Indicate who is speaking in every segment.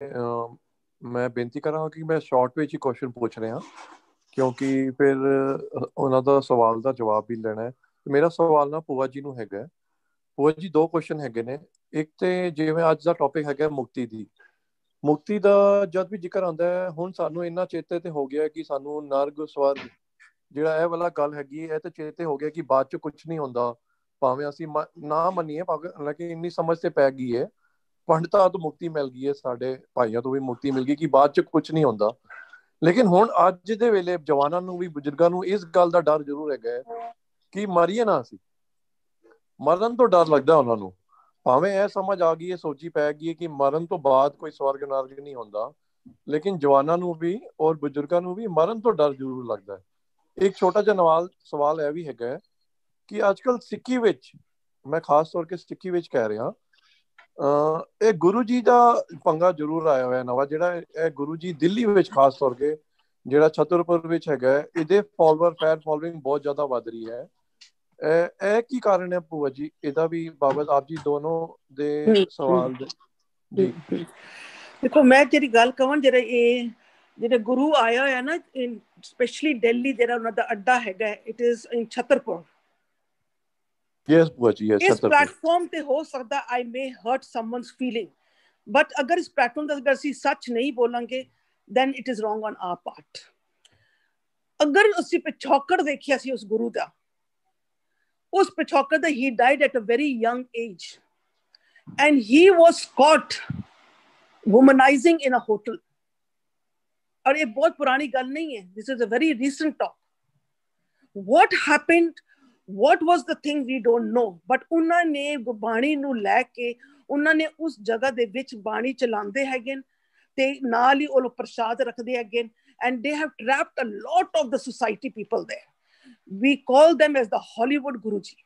Speaker 1: ਮੈਂ ਬੇਨਤੀ ਕਰਾਂਗਾ ਕਿ ਮੈਂ ਸ਼ਾਰਟ ਵਿੱਚ ਹੀ ਕੁਐਸਚਨ ਪੁੱਛ ਰਿਹਾ, ਕਿਉਂਕਿ ਫਿਰ ਉਹਨਾਂ ਦਾ ਸਵਾਲ ਦਾ ਜਵਾਬ ਵੀ ਲੈਣਾ ਹੈ। ਮੇਰਾ ਸਵਾਲ ਨਾ ਭੂਆ ਜੀ ਨੂੰ ਹੈਗਾ। ਭੂਆ ਜੀ, ਦੋ ਕੁਐਸਚਨ ਹੈਗੇ ਨੇ। ਇੱਕ ਤੇ ਜਿਵੇਂ ਅੱਜ ਦਾ ਟੌਪਿਕ ਹੈਗਾ ਮੁਕਤੀ ਦੀ, ਮੁਕਤੀ ਦਾ ਜਦ ਵੀ ਜ਼ਿਕਰ ਆਉਂਦਾ ਹੈ, ਹੁਣ ਸਾਨੂੰ ਇੰਨਾ ਚੇਤੇ ਤੇ ਹੋ ਗਿਆ ਕਿ ਸਾਨੂੰ ਨਰਕ ਸਵਰਗ ਜਿਹੜਾ ਇਹ ਵਾਲਾ ਗੱਲ ਹੈਗੀ, ਇਹ ਤੇ ਚੇਤੇ ਹੋ ਗਿਆ ਕਿ ਬਾਅਦ ਚ ਕੁਝ ਨਹੀਂ ਹੁੰਦਾ। ਭਾਵੇਂ ਅਸੀਂ ਨਾ ਮੰਨੀਏ, ਭਾਵੇਂ ਲੇਕਿਨ ਇੰਨੀ ਸਮਝ ਤੇ ਪੈ ਗਈ ਹੈ, ਪੰਡਤਾਂ ਤੋਂ ਮੁਕਤੀ ਮਿਲ ਗਈ ਹੈ, ਸਾਡੇ ਭਾਈਆਂ ਤੋਂ ਵੀ ਮੁਕਤੀ ਮਿਲ ਗਈ ਕਿ ਬਾਅਦ ਚ ਕੁਝ ਨਹੀਂ ਹੁੰਦਾ। ਲੇਕਿਨ ਹੁਣ ਅੱਜ ਦੇ ਵੇਲੇ ਜਵਾਨਾਂ ਨੂੰ ਵੀ, ਬਜ਼ੁਰਗਾਂ ਨੂੰ ਇਸ ਗੱਲ ਦਾ ਡਰ ਜ਼ਰੂਰ ਹੈਗਾ ਹੈ ਕਿ ਮਰੀਏ ਨਾ ਅਸੀਂ। ਮਰਨ ਤੋਂ ਡਰ ਲੱਗਦਾ ਉਹਨਾਂ ਨੂੰ। ਭਾਵੇਂ ਇਹ ਸਮਝ ਆ ਗਈ ਹੈ, ਸੋਚੀ ਪੈ ਗਈ ਹੈ ਕਿ ਮਰਨ ਤੋਂ ਬਾਅਦ ਕੋਈ ਸਵਰਗ ਨਰਕ ਨਹੀਂ ਹੁੰਦਾ, ਲੇਕਿਨ ਜਵਾਨਾਂ ਨੂੰ ਵੀ ਔਰ ਬਜ਼ੁਰਗਾਂ ਨੂੰ ਵੀ ਮਰਨ ਤੋਂ ਡਰ ਜ਼ਰੂਰ ਲੱਗਦਾ ਹੈ। ਇੱਕ ਛੋਟਾ ਜਿਹਾ ਸਵਾਲ ਇਹ ਵੀ ਹੈਗਾ ਹੈ ਕਿ ਅੱਜ ਕੱਲ੍ਹ ਸਿੱਖੀ ਵਿੱਚ, ਮੈਂ ਖਾਸ ਤੌਰ 'ਤੇ ਸਿੱਖੀ ਵਿੱਚ ਕਹਿ ਰਿਹਾ, ਇਹ ਗੁਰੂ ਜੀ ਦਾ ਪੰਗਾ ਜ਼ਰੂਰ ਆਇਆ ਹੋਇਆ ਨਵਾਂ, ਜਿਹੜਾ ਇਹ ਗੁਰੂ ਜੀ ਦਿੱਲੀ ਵਿੱਚ ਖਾਸ ਤੌਰ 'ਤੇ ਜਿਹੜਾ ਛਤਰਪੁਰ ਵਿੱਚ ਹੈਗਾ, ਇਹਦੇ ਫੈਨ ਫੋਲੋਇੰਗ ਬਹੁਤ ਜ਼ਿਆਦਾ ਵੱਧ ਰਹੀ ਹੈ। ਇਹ ਕੀ ਕਾਰਨ ਹੈ ਭੂਆ ਜੀ? ਇਹਦਾ ਵੀ ਬਾਬਤ ਆਪ ਜੀ ਦੋਨੋਂ ਦੇ ਸਵਾਲ ਜੀ।
Speaker 2: ਦੇਖੋ, ਮੈਂ ਜਿਹੜੀ ਗੱਲ ਕਹਾਂ, ਜਿਹੜੇ ਗੁਰੂ ਆਇਆ ਹੋਇਆ ਨਾ, ਸਪੈਸ਼ਲੀ ਦਿੱਲੀ ਜਿਹੜਾ ਉਹਨਾਂ ਦਾ ਅੱਡਾ ਹੈਗਾ, it is in Chhatarpur.
Speaker 1: Yes, ਭੂਆ ਜੀ, yes,
Speaker 2: ਇਸ ਪਲੇਟਫਾਰਮ ਤੇ ਹੋ ਸਕਦਾ I may hurt someone's feeling, but ਅਗਰ ਇਸ ਪਲੇਟਫਾਰਮ ਦਾ ਅਗਰ ਅਸੀਂ ਸੱਚ ਨਹੀਂ ਬੋਲਾਂਗੇ, then it is wrong on our part. ਅਗਰ ਅਸੀਂ ਪਿਛੋਕੜ ਦੇਖਿਆ ਸੀ ਉਸ ਗੁਰੂ ਦਾ, ਉਸ ਪਿਛੋਕੜ ਦਾ, he died at a very young age and he was caught womanizing in a hotel. और ये बहुत पुरानी गल नहीं है, this is a very recent talk. What happened, what was the thing, we don't know, but ਉਹਨਾਂ ਨੇ ਬਾਣੀ ਨੂੰ ਲੈ ਕੇ ਉਹਨਾਂ ਨੇ ਉਸ ਜਗ੍ਹਾ ਦੇ ਵਿੱਚ ਬਾਣੀ ਚਲਾਉਂਦੇ ਹੈਗੇ ਤੇ ਨਾਲ ਹੀ ਉਹ ਲੋਕ ਪ੍ਰਸ਼ਾਦ ਰੱਖਦੇ ਹੈਗੇ, and they have trapped a lot of the society people there. We call them as the Hollywood Guru Ji.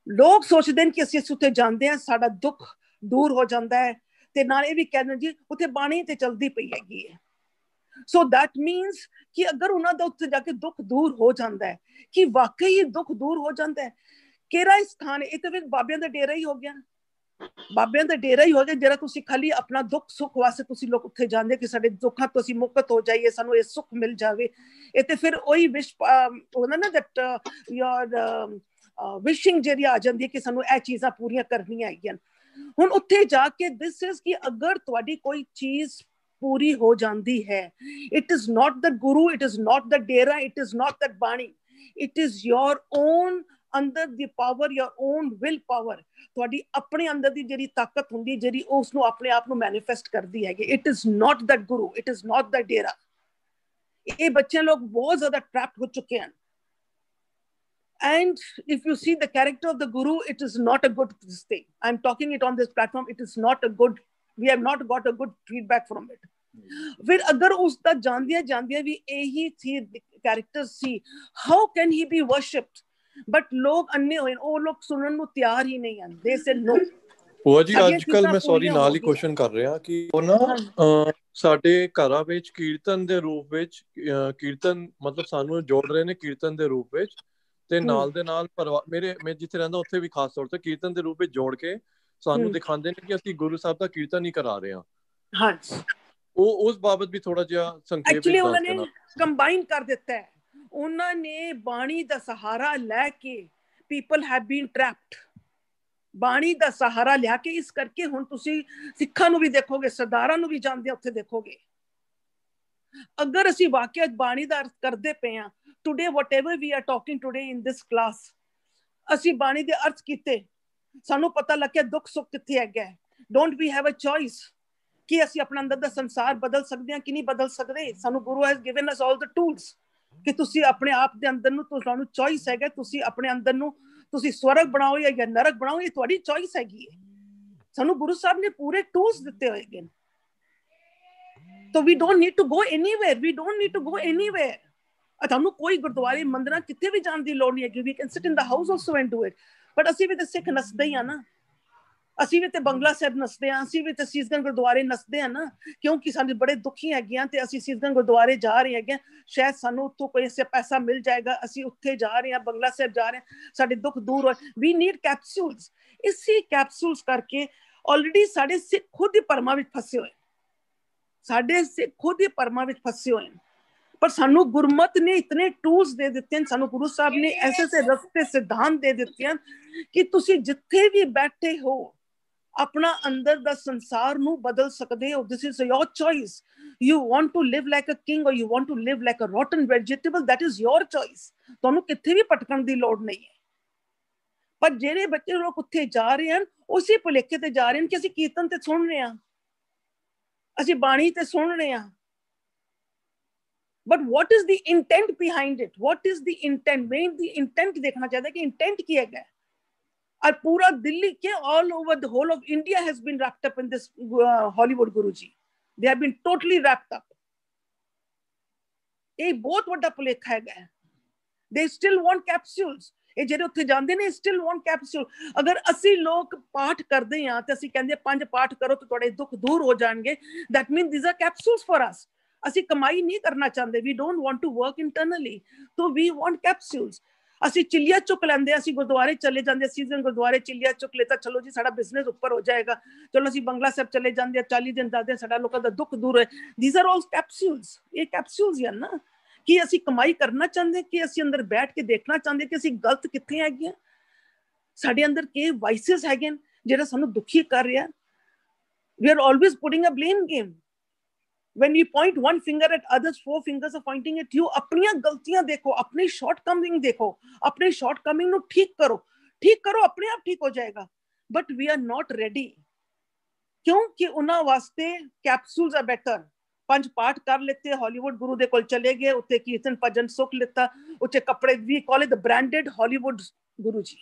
Speaker 2: ਲੋਕ ਸੋਚਦੇ ਨੇ ਕਿ ਅਸੀਂ ਉੱਥੇ ਜਾਂਦੇ ਹਾਂ, ਸਾਡਾ ਦੁੱਖ ਦੂਰ ਹੋ ਜਾਂਦਾ ਹੈ, ਤੇ ਨਾਲ ਇਹ ਵੀ ਕਹਿੰਦੇ ਜੀ ਉੱਥੇ ਬਾਣੀ ਤੇ ਚਲਦੀ ਪਈ ਹੈਗੀ ਹੈ। ਸੋ ਦੈਟ ਮੀਨਸ ਕਿ ਅਗਰ ਉਹਨਾਂ ਦਾ ਉੱਥੇ ਜਾ ਕੇ ਦੁੱਖ ਦੂਰ ਹੋ ਜਾਂਦਾ ਹੈ, ਕਿ ਵਾਕਈ ਹੀ ਦੁੱਖ ਦੂਰ ਹੋ ਜਾਂਦਾ ਹੈ। ਕਿਹੜਾ ਸਥਾਨ, ਇਹ ਤਾਂ ਫਿਰ ਬਾਬਿਆਂ ਦਾ ਡੇਰਾ ਹੀ ਹੋ ਗਿਆ, ਬਾਬਿਆਂ ਦਾ ਡੇਰਾ ਹੀ ਹੋ ਗਿਆ, ਜਿਹੜਾ ਤੁਸੀਂ ਖਾਲੀ ਆਪਣਾ ਦੁੱਖ ਸੁੱਖ ਵਾਸਤੇ ਤੁਸੀਂ ਲੋਕ ਉੱਥੇ ਜਾਂਦੇ ਕਿ ਸਾਡੇ ਦੁੱਖਾਂ ਤੋਂ ਅਸੀਂ ਮੁਕਤ ਹੋ ਜਾਈਏ, ਸਾਨੂੰ ਇਹ ਸੁੱਖ ਮਿਲ ਜਾਵੇ। ਇਹ ਤੇ ਫਿਰ ਉਹੀ ਵਿਸ਼ ਉਹਨਾਂ ਨਾ ਦੈਟ ਯੋਰ ਵਿਸ਼ਿੰਗ ਜਿਹੜੀ ਆ ਜਾਂਦੀ ਹੈ ਕਿ ਸਾਨੂੰ ਇਹ ਚੀਜ਼ਾਂ ਪੂਰੀਆਂ ਕਰਨੀਆਂ ਹੈਗੀਆਂ। ਹੁਣ ਉੱਥੇ ਜਾ ਕੇ ਦਿਸ ਇਜ਼ ਕਿ ਅਗਰ ਤੁਹਾਡੀ ਕੋਈ ਚੀਜ਼ ਪੂਰੀ ਹੋ ਜਾਂਦੀ ਹੈ, it is not that guru, it is not that Dera, it is not that ਬਾਣੀ, ਇਟ ਇਜ਼ ਯੋਰ ਓਨ ਅੰਦਰ ਦੀ power, your own will power, ਤੁਹਾਡੀ ਆਪਣੇ ਅੰਦਰ ਦੀ ਜਿਹੜੀ ਤਾਕਤ ਹੁੰਦੀ, ਜਿਹੜੀ ਉਸ ਨੂੰ ਆਪਣੇ ਆਪ ਨੂੰ ਮੈਨੀਫੈਸਟ ਕਰਦੀ ਹੈਗੀ। It is not that guru, it is not that dera. ਇਹ ਬੱਚੇ ਲੋਕ ਬਹੁਤ ਜ਼ਿਆਦਾ ਟ੍ਰੈਪਡ ਹੋ ਚੁੱਕੇ ਹਨ। And if you see the character of the Guru, it is not a good thing. I'm talking it on this platform. It is not a good, we have not got a good feedback from it. फिर अगर उसका जानदिया भी यही थी character C, how can he be worshipped? But लोग अन्य होए, वो लोग सुनने को तैयार ही नहीं हैं। They said no.
Speaker 1: ਭੂਆ ਜੀ, ਅੱਜ ਕੱਲ ਮੈਂ ਸੌਰੀ ਨਾਲ ਹੀ ਕੁਐਸਚਨ ਕਰ ਰਿਹਾ ਕਿ ਉਹ ਨਾ ਸਾਡੇ ਘਰਾਂ ਵਿੱਚ ਕੀਰਤਨ ਦੇ ਰੂਪ ਵਿੱਚ, ਕੀਰਤਨ ਮਤਲਬ ਸਾਨੂੰ ਜੋੜ ਰਹੇ ਨੇ ਕੀਰਤਨ ਦੇ ਰੂਪ ਵਿੱਚ, ਤੇ ਨਾਲ ਦੇ ਨਾਲ ਮੈਂ ਜਿੱਥੇ ਰਹਿੰਦਾ ਉੱਥੇ ਵੀ ਖਾਸ ਤੌਰ ਤੇ ਕੀਰਤਨ ਦੇ ਰੂਪ ਵਿੱਚ ਜੋੜ ਕੇ ਸਾਨੂੰ ਦਿਖਾਉਂਦੇ ਨੇ ਕਿ ਅਸੀਂ ਗੁਰੂ ਸਾਹਿਬ ਦਾ ਕੀਰਤਨ ਹੀ ਕਰਾ ਰਹੇ ਹਾਂ। ਹਾਂਜੀ, ਉਹ ਉਸ ਬਾਬਤ ਵੀ ਥੋੜਾ ਜਿਹਾ ਸੰਖੇਪ ਵਿੱਚ
Speaker 2: ਐਕਚੁਅਲੀ ਉਹਨਾਂ ਨੇ ਕੰਬਾਈਨ ਕਰ ਦਿੱਤਾ ਹੈ। ਉਹਨਾਂ ਨੇ ਬਾਣੀ ਦਾ ਸਹਾਰਾ ਲੈ ਕੇ ਪੀਪਲ ਹੈਵ ਬੀਨ ਟ੍ਰੈਪਡ, ਬਾਣੀ ਦਾ ਸਹਾਰਾ ਲਿਆ ਕੇ। ਇਸ ਕਰਕੇ ਹੁਣ ਤੁਸੀਂ ਸਿੱਖਾਂ ਨੂੰ ਵੀ ਦੇਖੋਗੇ, ਸਰਦਾਰਾਂ ਨੂੰ ਵੀ ਜਾਂਦੇ ਉੱਥੇ ਦੇਖੋਗੇ। ਅਗਰ ਅਸੀਂ ਵਾਕਿਆ ਬਾਣੀ ਦਾ ਅਰਥ ਕਰਦੇ ਪਏ ਹਾਂ, today whatever we are talking today in this class, ਅਸੀਂ ਬਾਣੀ ਦੇ ਅਰਥ ਕੀਤੇ, ਸਾਨੂੰ ਪਤਾ ਲੱਗਿਆ ਦੁੱਖ ਸੁੱਖ ਕਿੱਥੇ ਹੈਗਾ। don't we have a choice ਕਿ ਅਸੀਂ ਆਪਣਾ ਅੰਦਰ ਦਾ ਸੰਸਾਰ ਬਦਲ ਸਕਦੇ ਹਾਂ ਕਿ ਨਹੀਂ ਬਦਲ ਸਕਦੇ? ਸਾਨੂੰ ਗੁਰੂ has given us all the tools ਕਿ ਤੁਸੀਂ ਆਪਣੇ ਆਪ ਦੇ ਅੰਦਰ ਨੂੰ, ਤੁਹਾਨੂੰ ਚੋਇਸ ਹੈਗਾ, ਤੁਸੀਂ ਆਪਣੇ ਅੰਦਰ ਨੂੰ ਤੁਸੀਂ ਸਵਰਗ ਬਣਾਓ ਜਾਂ ਨਰਕ ਬਣਾਓ, ਇਹ ਤੁਹਾਡੀ ਚੋਇਸ ਹੈਗੀ ਹੈ। ਸਾਨੂੰ ਗੁਰੂ ਸਾਹਿਬ ਨੇ ਪੂਰੇ ਟੂਲਸ ਦਿੱਤੇ ਹੋਏ ਨੇ। So we don't need to go anywhere, we don't need to go anywhere. ਤੁਹਾਨੂੰ ਕੋਈ ਗੁਰਦੁਆਰੇ ਮੰਦਿਰਾਂ ਕਿਤੇ ਵੀ ਜਾਣ ਦੀ ਲੋੜ ਨਹੀਂ ਹੈ। we can sit in the house also and do it. but ਅਸੀਂ ਵੀ ਤੇ ਸਿੱਖ ਨੱਚਦੇ ਹੀ ਆ ਨਾ, ਅਸੀਂ ਵੀ ਤੇ ਬੰਗਲਾ ਸਾਹਿਬ ਨੱਚਦੇ ਹਾਂ, ਅਸੀਂ ਵੀ ਤੇ ਸੀਸਗੰਜ ਗੁਰਦੁਆਰੇ ਨੱਚਦੇ ਹਾਂ ਨਾ, ਕਿਉਂਕਿ ਸਾਨੂੰ ਬੜੇ ਦੁਖੀ ਹੈਗੇ ਹਾਂ ਤੇ ਅਸੀਂ ਸੀਸਗੰਜ ਗੁਰਦੁਆਰੇ ਜਾ ਰਹੇ ਹੈਗੇ, ਸ਼ਾਇਦ ਸਾਨੂੰ ਉੱਥੋਂ ਕੋਈ ਪੈਸਾ ਮਿਲ ਜਾਏਗਾ, ਅਸੀਂ ਉੱਥੇ ਜਾ ਰਹੇ ਹਾਂ, ਬੰਗਲਾ ਸਾਹਿਬ ਜਾ ਰਹੇ ਹਾਂ, ਸਾਡੇ ਦੁੱਖ ਦੂਰ ਹੋ। we need capsules, ਇਸੇ capsules ਕਰਕੇ ऑलरेडी साढ़े सिख खुद ही भरमा विच फसे हुए, साढ़े सिख खुद ही भरमा विच फसे हुए। पर सानू गुरमत ने इतने टूल्स दे दिते हैं, सानू गुरु साहब ने ऐसे ऐसे रस्ते सिद्धांत दे दिते हैं कि तुसी जिथे भी बैठे हो अपना अंदर दा संसार नू बदल सकते हो। This is your choice. You want to live like a king और you want to live like a rotten vegetable, that is your choice. तुहानू किथे भी भटकण दी लोड़ नहीं है। पर जेड़े बच्चे लोग उत्थे जा रहे हैं उसी भुलेखे ते जा रहे हैं कि असीं कीर्तन ते सुन रहे हैं, असीं बाणी ते सुन रहे हैं, but what is the intent behind it? What is the intent? Main the intent देखना चाहिए कि इंटेंट क्या है। और पूरा दिल्ली के all over the whole of India has been wrapped up in this Hollywood Guruji, they have been totally wrapped up. ये बहुत बड़ा भुलेखा है। They still want capsules. ਇਹ ਜਿਹੜੇ ਉੱਥੇ ਜਾਂਦੇ ਨੇ ਸਟਿਲ ਵਾਂਟ ਕੈਪਸੂਲ। ਅਗਰ ਅਸੀਂ ਲੋਕ ਪਾਠ ਕਰਦੇ ਹਾਂ ਤੇ ਅਸੀਂ ਕਹਿੰਦੇ 5 ਪਾਠ ਕਰੋ ਤੇ ਤੁਹਾਡੇ ਦੁੱਖ ਦੂਰ ਹੋ ਜਾਣਗੇ, that means these are capsules for us। ਅਸੀਂ ਕਮਾਈ ਨਹੀਂ ਕਰਨਾ ਚਾਹੁੰਦੇ, we don't want to work internally, so we want capsules। ਅਸੀਂ ਚਿੱਲੀਆਂ ਚੁੱਕ ਲੈਂਦੇ, ਅਸੀਂ ਗੁਰਦੁਆਰੇ ਚਲੇ ਜਾਂਦੇ, ਸੀਜ਼ਨ ਗੁਰਦੁਆਰੇ ਚਿੱਲੀਆਂ ਚੁੱਕ ਲੈਤਾ, ਚਲੋ ਜੀ ਸਾਡਾ ਬਿਜ਼ਨਸ ਉੱਪਰ ਹੋ ਜਾਏਗਾ, ਚਲੋ ਅਸੀਂ ਬੰਗਲਾ ਸਾਹਿਬ ਚਲੇ ਜਾਂਦੇ 40 ਦਿਨ ਦੱਸਦੇ ਸਾਡਾ ਲੋਕਾਂ ਦਾ ਦੁੱਖ ਦੂਰ ਹੈ। these are all capsules। ਇਹ capsules ਹਨ ਨਾ कि असी कमाई करना चाहते, कि असी अंदर बैठ के देखना चाहते कि असी गलत कित्थे हैगे, साडे अंदर के वाइसेस हैगे जेड़ा सानू दुखी कर रहा। We are always putting a blame game. when we point one finger at others, 4 fingers are pointing at you। अपनी गलतियां देखो, अपनी शॉर्टकमिंग देखो, अपने शॉर्टकमिंग नु ठीक करो, अपने आप ठीक हो जाएगा। But we are not ready, क्योंकि उन्हां वास्ते कैप्सूल्स आर बेटर। 5 पाठ कर लेते, हॉलीवुड गुरु दे कोल चले गए, उत्ते कीर्तन भजन सुख लेता, उत्ते कपड़े भी call it the branded Hollywood Guru ji,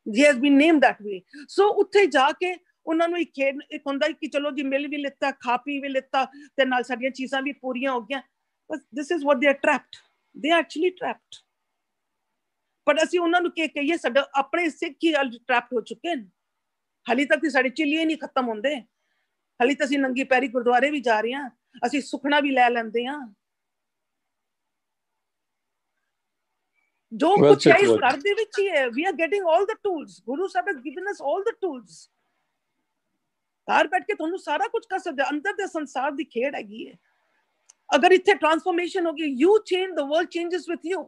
Speaker 2: he has been named that way। so उत्थे जाके उन्हां नू एक हुंदा कि चलो जी मिल भी लेता, खा पी भी लेता ते नाल साडीआं चीज़ां भी पूरीआं हो गईआं। बस this is what they are trapped, they are actually trapped। पर असीं उन्हां नू की कहिए, साडा अपने सिख ही ट्रैप्ड हो चुके हैं। हाली तक ते साडे चिल्लिए नहीं खत्म होंदे, हाली तो ਅਸੀਂ ਨੰਗੀ ਪੈਰੀ ਗੁਰਦੁਆਰੇ ਵੀ ਜਾ ਰਹੇ ਹਾਂ, ਅਸੀਂ ਸੁਖਣਾ ਵੀ ਲੈ ਲੈਂਦੇ ਹਾਂ। ਜੋ ਕੁਛ ਹੈ ਇਸ ਘਰ ਦੇ ਵਿੱਚ ਹੀ ਹੈ। we are getting all the tools, Guru Sahib has given us all the tools। ਘਰ ਬੈਠ ਕੇ ਤੁਹਾਨੂੰ ਸਾਰਾ ਕੁਝ ਕਰ ਸਕਦੇ, ਅੰਦਰ ਦੇ ਸੰਸਾਰ ਦੀ ਖੇਡ ਹੈਗੀ ਹੈ। ਅਗਰ ਇੱਥੇ ਟ੍ਰਾਂਸਫਾਰਮੇਸ਼ਨ ਹੋ ਗਈ, you change, the world changes with you।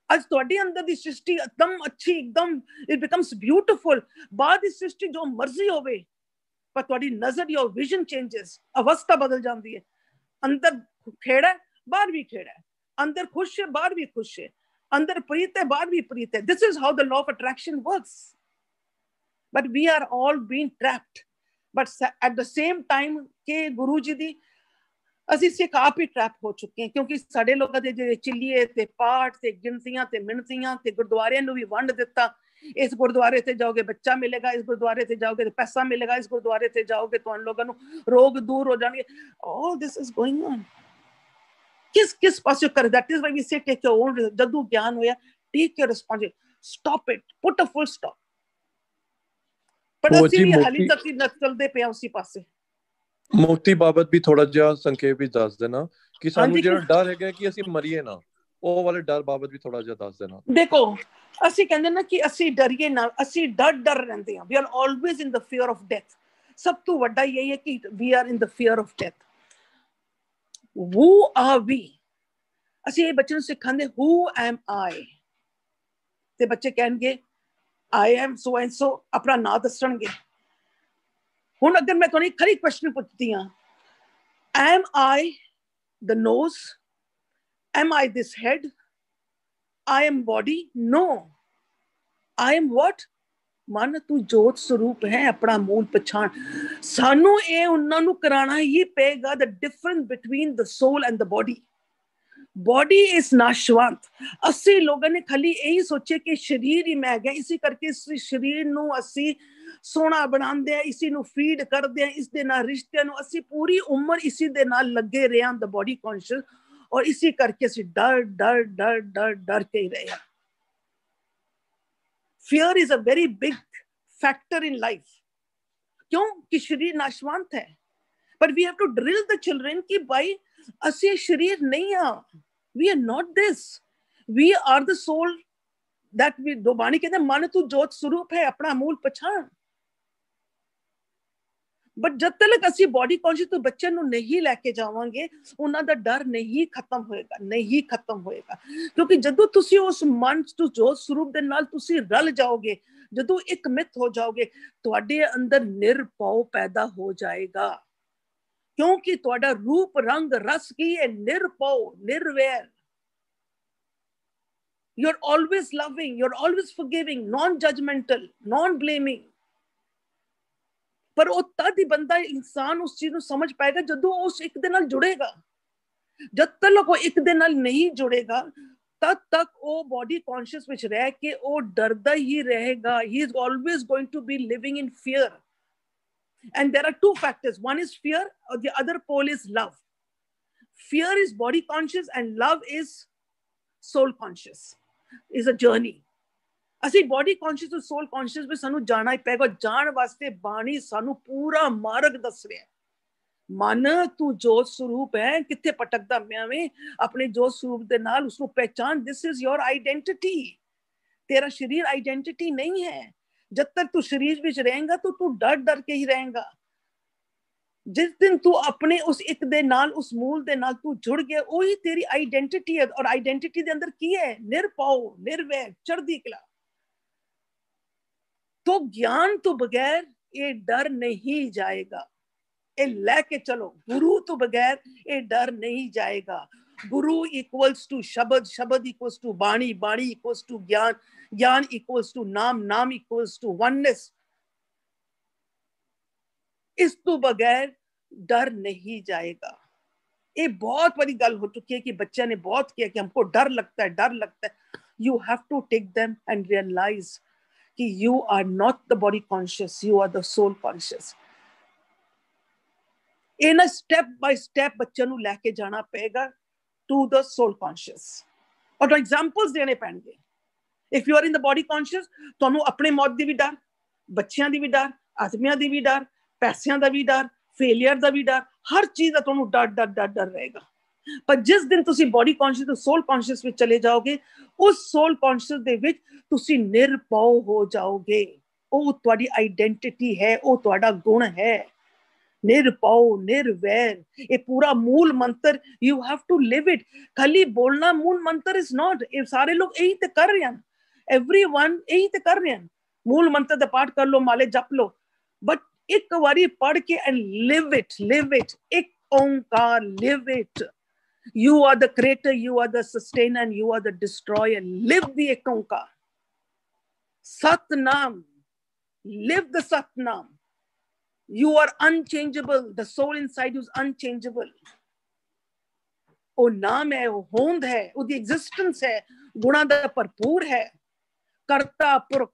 Speaker 2: ਅੱਜ ਤੁਹਾਡੇ ਅੰਦਰ ਦੀ ਸ੍ਰਿਸ਼ਟੀ ਇੱਕਦਮ ਅੱਛੀ, ਇੱਕਦਮ it becomes beautiful। ਬਾਹਰ ਦੀ ਸ੍ਰਿਸ਼ਟੀ ਜੋ ਮਰਜ਼ੀ ਹੋਵੇ, पर तुहाडी नजर, योर विजन चेंजेस, अवस्था बदल जाती है। अंदर खेड़ा है, बाहर भी खेड़ा है, अंदर खुश है, बाहर भी खुश है, अंदर प्रीत है, बाहर भी प्रीत है। This is how the law of attraction works. But we are all being trapped. But at the same time के गुरु जी दी ਅਸੀਂ ਸਿੱਖ ਆਪ ਹੀ ਟਰੈਪ ਹੋ ਚੁੱਕੇ ਹਾਂ, ਕਿਉਂਕਿ ਸਾਡੇ ਲੋਕਾਂ ਦੇ ਜਿਹੜੇ ਚਿੱਲੀਏ ਤੇ ਪਾਠ ਤੇ ਗਿਣਤੀਆਂ ਤੇ ਮਿਣਤੀਆਂ ਤੇ ਗੁਰਦੁਆਰਿਆਂ ਨੂੰ ਵੀ ਵੰਡ ਦਿੱਤਾ। इस गुरुद्वारे से जाओगे बच्चा मिलेगा, इस गुरुद्वारे से जाओगे तो पैसा मिलेगा, इस गुरुद्वारे से जाओगे तो उन लोगों को रोग दूर हो जाएंगे। All this is going on। किस पासे कर? That is why we say take your own। जदू ज्ञान होया, take your responsibility, stop it, put a full stop। पर ਅਸੀਂ ਵੀ ਹਾਲੀ ਤੱਕ ਹੀ ਚੱਲਦੇ ਪਏ ਉਸੇ ਪਾਸੇ।
Speaker 1: ਮੁਕਤੀ ਬਾਬਤ ਵੀ ਥੋੜਾ ਜਿਹਾ ਸੰਖੇਪ ਵਿੱਚ ਦੱਸ ਦੇਣਾ ਕਿ ਸਾਨੂੰ ਜਿਹੜਾ ਡਰ ਹੈਗਾ ਕਿ ਅਸੀਂ ਮਰੀਏ ਨਾ, ਉਹ ਵਾਲੇ ਡਰ ਬਾਬਤ ਵੀ ਥੋੜਾ ਜਿਹਾ ਦੱਸ ਦੇਣਾ।
Speaker 2: ਦੇਖੋ ਅਸੀਂ ਕਹਿੰਦੇ ਨਾ ਕਿ ਅਸੀਂ ਡਰੀਏ ਨਾ, ਅਸੀਂ ਡਰ ਰਹਿੰਦੇ ਹਾਂ। We are always in the fear of death. ਸਭ ਤੋਂ ਵੱਡਾ ਇਹ ਹੈ ਕਿ we are in the fear of death. Who are we? ਅਸੀਂ ਇਹ ਬੱਚੇ ਨੂੰ ਸਿਖਾਉਂਦੇ ਹੂ ਐਮ ਆਈ, ਤੇ ਬੱਚੇ ਕਹਿਣਗੇ I am so and so, ਆਪਣਾ ਨਾਂ ਦੱਸਣਗੇ। ਹੁਣ ਅਗਰ ਮੈਂ ਤੁਹਾਨੂੰ ਇੱਕ ਖਰੀ ਕੁਐਸਚਨ ਪੁੱਛਦੀ ਹਾਂ, M I the knows? M I this head? I am body? No, I am what? मन तू जोत स्वरूप है, अपना मूल पहचान। सानू ये उन्हां नू कराना ही पेगा the difference between the soul and the body। Body is नाशवंत। अस्सी लोगों ने खाली यही सोचे कि शरीर ही मैं गया, इसी करके इस शरीर नू असी सोना बनांदे हैं, इसी नू फीड करदे हैं, इस दे नाल रिश्ते नू असी पूरी उम्र इसी दे नाल लगे रहे हैं, द बॉडी कॉन्शियस। और इसी करके असी डर के ही रहे हैं। Fear is a very big factor in life. क्यों? कि शरीर नाशवंत है। पर we have to drill the children कि भाई असी शरीर नहीं हाँ, we are not this, we are the soul that we do ਬਾਣੀ ਕਹਿੰਦੇ ਮਨ ਤੂੰ ਜੋਤ ਸਰੂਪ ਹੈ ਆਪਣਾ ਮੂਲ ਪਛਾਣ। ਬਟ ਜਦ ਤੱਕ ਅਸੀਂ ਬੋਡੀ ਕੌਨਸ਼ੀਅਸ ਤੋਂ ਬੱਚੇ ਨੂੰ ਨਹੀਂ ਲੈ ਕੇ ਜਾਵਾਂਗੇ ਉਹਨਾਂ ਦਾ ਡਰ ਨਹੀਂ ਖਤਮ ਹੋਏਗਾ, ਨਹੀਂ ਖਤਮ ਹੋਏਗਾ। ਕਿਉਂਕਿ ਜਦੋਂ ਤੁਸੀਂ ਉਸ ਮਨ ਤੋਂ ਜੋਤ ਸਰੂਪ ਦੇ ਨਾਲ ਤੁਸੀਂ ਰਲ ਜਾਓਗੇ, ਜਦੋਂ ਇੱਕ ਮਿੱਤ ਹੋ ਜਾਓਗੇ, ਤੁਹਾਡੇ ਅੰਦਰ ਨਿਰਭਉ ਪੈਦਾ ਹੋ ਜਾਏਗਾ। ਕਿਉਂਕਿ ਤੁਹਾਡਾ ਰੂਪ ਰੰਗ ਰਸ ਕੀ ਹੈ? ਨਿਰਭਉ, ਨਿਰਵੈਰ। You're always loving, you're always forgiving, non-judgmental, non-blaming। ਪਰ ਉਹ ਤਦ ਹੀ ਬੰਦਾ ਇਨਸਾਨ ਉਸ ਚੀਜ਼ ਨੂੰ ਸਮਝ ਪਾਏਗਾ ਜਦੋਂ ਉਸ ਇੱਕ ਦੇ ਨਾਲ ਜੁੜੇਗਾ। ਜਦ ਤੱਕ ਉਹ ਇੱਕ ਦੇ ਨਾਲ ਨਹੀਂ ਜੁੜੇਗਾ ਤਦ ਤੱਕ ਉਹ ਬੋਡੀ ਕੌਨਸ਼ੀਅਸ ਵਿੱਚ ਰਹਿ ਕੇ ਉਹ ਡਰਦਾ ਹੀ ਰਹੇਗਾ। He is always going to be living in fear। And there are two factors. One is fear, or the other pole is love. Fear is body conscious and love is soul conscious, is a journey। ਅਸੀਂ body conscious ਤੇ ਸੋਲ conscious ਵਿੱਚ ਸਾਨੂੰ ਜਾਣਾ ਹੀ ਪਏਗਾ। ਜਾਣ ਵਾਸਤੇ ਬਾਣੀ ਸਾਨੂੰ ਪੂਰਾ ਮਾਰਗ ਦੱਸ ਰਿਹਾ। ਮਨ ਤੂੰ ਜੋਤ ਸਰੂਪ ਹੈ, ਕਿੱਥੇ ਭਟਕਦਾ ਪਿਆ ਵੇਂ? ਆਪਣੇ ਜੋਤ ਸਰੂਪ ਦੇ ਨਾਲ ਉਸਨੂੰ ਪਹਿਚਾਨ। This is your identity. ਤੇਰਾ ਸਰੀਰ ਆਈਡੈਂटिटी ਨਹੀਂ ਹੈ। जब तक तू शरीर ਵਿੱਚ ਰਹੇਗਾ तो तू डर डर के ही रहेगा। जिस दिन तू अपने उस एक दे नाल, उस मूल दे नाल तू जुड़ गया, वही तेरी आइडेंटिटी है। और आइडेंटिटी दे अंदर की है? निरभउ, निर्वैर, चढ़दी कला। तो ज्ञान तो बगैर ये डर नहीं जाएगा। ये लेके चलो, गुरु तो बगैर ये डर नहीं जाएगा। गुरु इक्वल्स टू शब्द, शब्द इक्वल्स टू बाणी, बाणी इक्वल्स टू ज्ञान, ज्ञान इक्वल्स टू नाम, नाम इक्वल्स टू वननेस। इस तो बगैर डर नहीं जाएगा। ये बहुत बड़ी गल हो चुकी है कि बच्चे ने बहुत किया कि हमको डर लगता है, डर लगता है। You have to take them and realize कि you are not the body conscious, you are the soul conscious। In step by step बच्चे ਨੂੰ ਲੈ ਕੇ ਜਾਣਾ ਪਏਗਾ to the soul conscious। और एग्जांपल्स देने पैणगे। If you are in the body conscious, ਤੁਹਾਨੂੰ ਆਪਣੇ ਮੌਤ ਦੀ ਵੀ ਡਰ, ਬੱਚਿਆਂ ਦੀ ਵੀ ਡਰ, ਆਦਮੀਆਂ ਦੀ ਵੀ ਡਰ, ਪੈਸਿਆਂ ਦਾ ਵੀ ਡਰ, ਫੇਲਿਅਰ ਦਾ ਵੀ ਡਰ, ਹਰ ਚੀਜ਼ ਦਾ ਤੁਹਾਨੂੰ ਡਰ ਡਰ ਡਰ ਡਰ ਰਹੇਗਾ। ਪਰ ਜਿਸ ਦਿਨ ਤੁਸੀਂ ਬੋਡੀ ਕੌਨਸ਼ੀਅਸ ਤੋਂ ਸੋਲ ਕੌਨਸ਼ੀਅਸ ਵਿੱਚ ਚਲੇ ਜਾਓਗੇ, ਉਸ ਸੋਲ ਕੌਨਸ਼ੀਅਸ ਦੇ ਵਿੱਚ ਤੁਸੀਂ ਨਿਰਭਉ ਹੋ ਜਾਓਗੇ। ਉਹ ਤੁਹਾਡੀ ਆਈਡੈਂटिटी ਹੈ, ਉਹ ਤੁਹਾਡਾ ਗੁਣ ਹੈ। ਨਿਰਭਉ, ਨਿਰਵੈਰ, ਇਹ ਪੂਰਾ Mool Mantar you have to live it. ਖਾਲੀ ਬੋਲਣਾ ਮੂਲ ਮੰਤਰ ਇਜ਼ ਨॉट। ਇਹ ਸਾਰੇ ਲੋਕ ਇਹੀ ਤੇ ਕਰ ਰਹੇ ਹਨ, एवरीवन यही तो कर रहे हैं। मूल मंत्र का पाठ कर लो, माले जप लो, बट एक बारी पढ़ के and live it, live it. एक Onkar, live it. You are the creator, you are the sustainer, and you are the destroyer। Live the एक ओंकार, Satnam, live the Satnam। You are unchangeable, the soul inside you is unchangeable। वो नाम है, वो होंद है, उसकी existence है, गुणा दा भरपूर है, करता पुरख,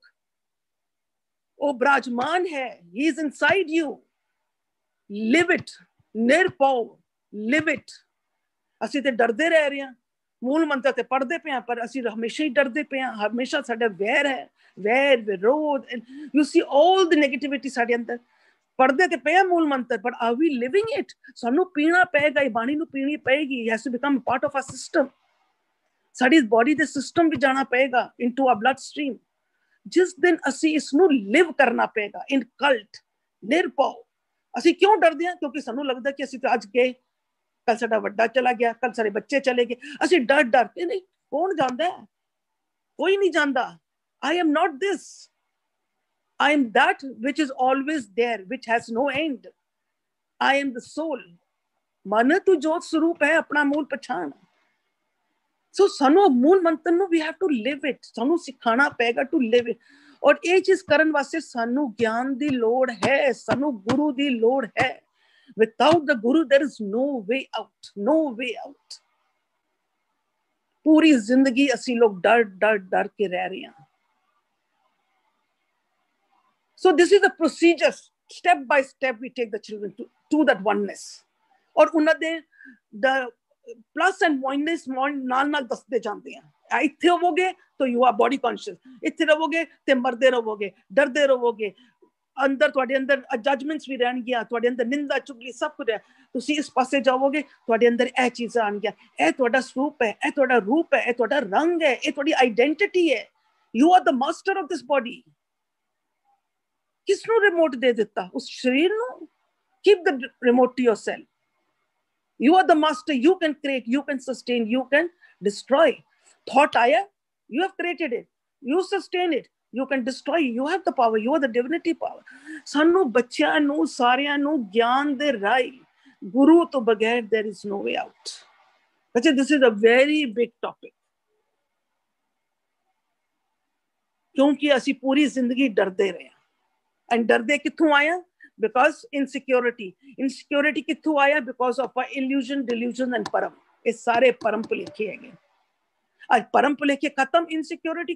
Speaker 2: वो विराजमान है। He is inside you। Live it, निरभउ, live it। ਅਸੀਂ ਤੇ ਡਰਦੇ ਰਹਿ ਰਹੇ ਹਾਂ, ਮੂਲ ਮੰਤਰ ਤੇ ਪੜ੍ਹਦੇ ਪਏ ਹਾਂ, ਪਰ ਅਸੀਂ ਹਮੇਸ਼ਾ ਹੀ ਡਰਦੇ ਪਏ ਹਾਂ। ਹਮੇਸ਼ਾ ਸਾਡਾ ਵੈਰ ਹੈ, ਵੈਰ, ਵਿਰੋਧ। You C all the negativity ਸਾਡੇ ਅੰਦਰ। ਪੜ੍ਹਦੇ ਤੇ ਪਏ ਮੂਲ ਮੰਤਰ, ਪਰ ਆਰ ਵੀ ਲਿਵਿੰਗ ਇਟ? ਸਾਨੂੰ ਪੀਣਾ ਪਏਗਾ, ਇਹ ਬਾਣੀ ਨੂੰ ਪੀਣੀ ਪਏਗੀ। Has to become part of our system. ਸਾਡੀ ਬੋਡੀ ਦੇ ਸਿਸਟਮ ਵਿੱਚ ਜਾਣਾ ਪਏਗਾ, ਇਨਟੂ ਆਰ ਬਲੱਡ ਸਟਰੀਮ। ਜਿਸ ਦਿਨ ਅਸੀਂ ਇਸ ਨੂੰ ਲਿਵ ਕਰਨਾ ਪਏਗਾ ਇਨ ਕਲਟ, ਨਿਰਭਉ। ਅਸੀਂ ਕਿਉਂ ਡਰਦੇ ਹਾਂ? ਕਿਉਂਕਿ ਸਾਨੂੰ ਲੱਗਦਾ ਕਿ ਅਸੀਂ ਤਾਂ ਅੱਜ ਗਏ, ਕੱਲ ਸਾਡਾ ਵੱਡਾ ਚਲਾ ਗਿਆ, ਕੱਲ ਸਾਡੇ ਬੱਚੇ ਚਲੇ ਗਏ। ਅਸੀਂ ਡਰ ਡਰ ਕੇ ਨਹੀਂ। ਕੌਣ ਜਾਂਦਾ ਹੈ? ਕੋਈ ਨਹੀਂ ਜਾਂਦਾ। I am not this। I am that which is always there, which has no end। I am the soul। ਮਨ ਤੂੰ ਜੋਤ ਸਰੂਪ ਹੈ, ਆਪਣਾ ਮੂਲ ਪਛਾਣ। ਸੋ ਸਾਨੂੰ ਮੂਲ ਮੰਤਰ ਨੂੰ we have to live it। ਸਾਨੂੰ ਸਿਖਾਣਾ ਪਏਗਾ to live it। ਔਰ ਇਹ ਚੀਜ਼ ਕਰਨ ਵਾਸਤੇ ਸਾਨੂੰ ਗਿਆਨ ਦੀ ਲੋੜ ਹੈ, ਸਾਨੂੰ ਗੁਰੂ ਦੀ ਲੋੜ ਹੈ। Without the guru there is no way out, no way out। पूरी जिंदगी ਅਸੀਂ ਲੋਕ ਡਰ ਡਰ ਡਰ ਕੇ ਰਹਿ ਰਹੇ ਹਾਂ। So this is the procedure, step by step we take the children to that oneness। और ਉਹਨਾਂ ਦੇ the plus and minus ਨਾਲ ਨਾਲ ਦੱਸਦੇ ਜਾਂਦੇ ਆ। ਇੱਥੇ ਹੋਵੋਗੇ तो you are body conscious, ਇੱਥੇ ਰਹੋਗੇ ਤੇ ਮਰਦੇ ਰਹੋਗੇ, ਡਰਦੇ ਰਹੋਗੇ। ਅੰਦਰ ਤੁਹਾਡੇ ਅੰਦਰ ਜਜਮੈਂਟਸ ਵੀ ਰਹਿਣਗੀਆਂ, ਤੁਹਾਡੇ ਅੰਦਰ ਨਿੰਦਾ ਚੁਗਲੀ ਸਭ ਕੁਝ ਹੈ। ਤੁਸੀਂ ਇਸ ਪਾਸੇ ਜਾਓਗੇ, ਤੁਹਾਡੇ ਅੰਦਰ ਇਹ ਚੀਜ਼ਾਂ ਆਣਗੀਆਂ। ਇਹ ਤੁਹਾਡਾ ਸਰੂਪ ਹੈ, ਇਹ ਤੁਹਾਡਾ ਰੂਪ ਹੈ, ਇਹ ਤੁਹਾਡਾ ਰੰਗ ਹੈ, ਇਹ ਤੁਹਾਡੀ ਆਈਡੈਂटिटी ਹੈ। You are the master of this body. किसनु remote दे दिता? उस शरीर नु? Keep the remote to yourself. You are the master. You can create, you can sustain, you can destroy. Thought आया, you have created it. You sustain it. You can destroy. You have the power. You are the divinity power. सानू बच्चियां नु सारियां नु ज्ञान दे राही गुरु तो बगैर there is no way out. अच्छा, this is a very big topic. क्योंकि ਅਸੀਂ पूरी जिंदगी डरते रहे and डरते कित्थों आया? Because insecurity कित्थों आया? Because of our illusion, delusion and param. ये सारे परम भुलेखे हैं. आज परम भुलेखे खत्म, insecurity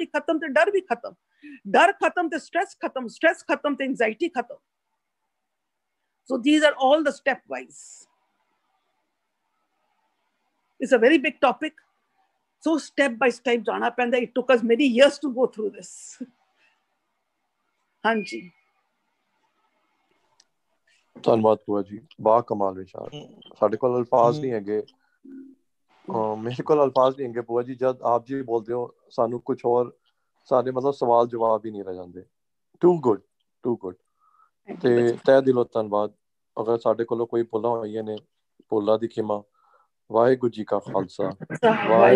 Speaker 2: खत्म तो डर भी खत्म. डर खत्म तो stress खत्म तो anxiety खत्म. So these are all the stepwise. It's a very big topic. So step by step जाना पैंदा. It took us many years to go through this. हाँ जी.
Speaker 1: ਧੰਨਵਾਦ ਭੂਆ ਜੀ, ਬਾ ਕਮਾਲ ਵਿਚਾਰ. ਸਾਡੇ ਕੋਲ ਅਲਫਾਜ਼ ਨਹੀਂ ਹੈਗੇ, ਮੇਰੇ ਕੋਲ ਅਲਫਾਜ਼ ਨਹੀਂ ਹੈਗੇ ਭੂਆ ਜੀ. ਜਦ ਆਪ ਜੀ ਬੋਲਦੇ ਹੋ ਸਾਨੂੰ ਕੁਝ ਹੋਰ ਸਾਡੇ ਮਤਲਬ ਸਵਾਲ ਜਵਾਬ ਹੀ ਨਹੀਂ ਰਹਿ ਜਾਂਦੇ. ਟੂ ਗੁੱਡ ਤੇ ਤਹਿ ਦਿਲੋਂ ਧੰਨਵਾਦ. ਅਗਰ ਸਾਡੇ ਕੋਲੋਂ ਕੋਈ ਭੁੱਲਾਂ ਹੋਈਆਂ ਨੇ, ਭੁੱਲਾਂ ਦੀ ਖਿਮਾ. ਵਾਹਿਗੁਰੂ ਜੀ ਕਾ ਖਾਲਸਾ.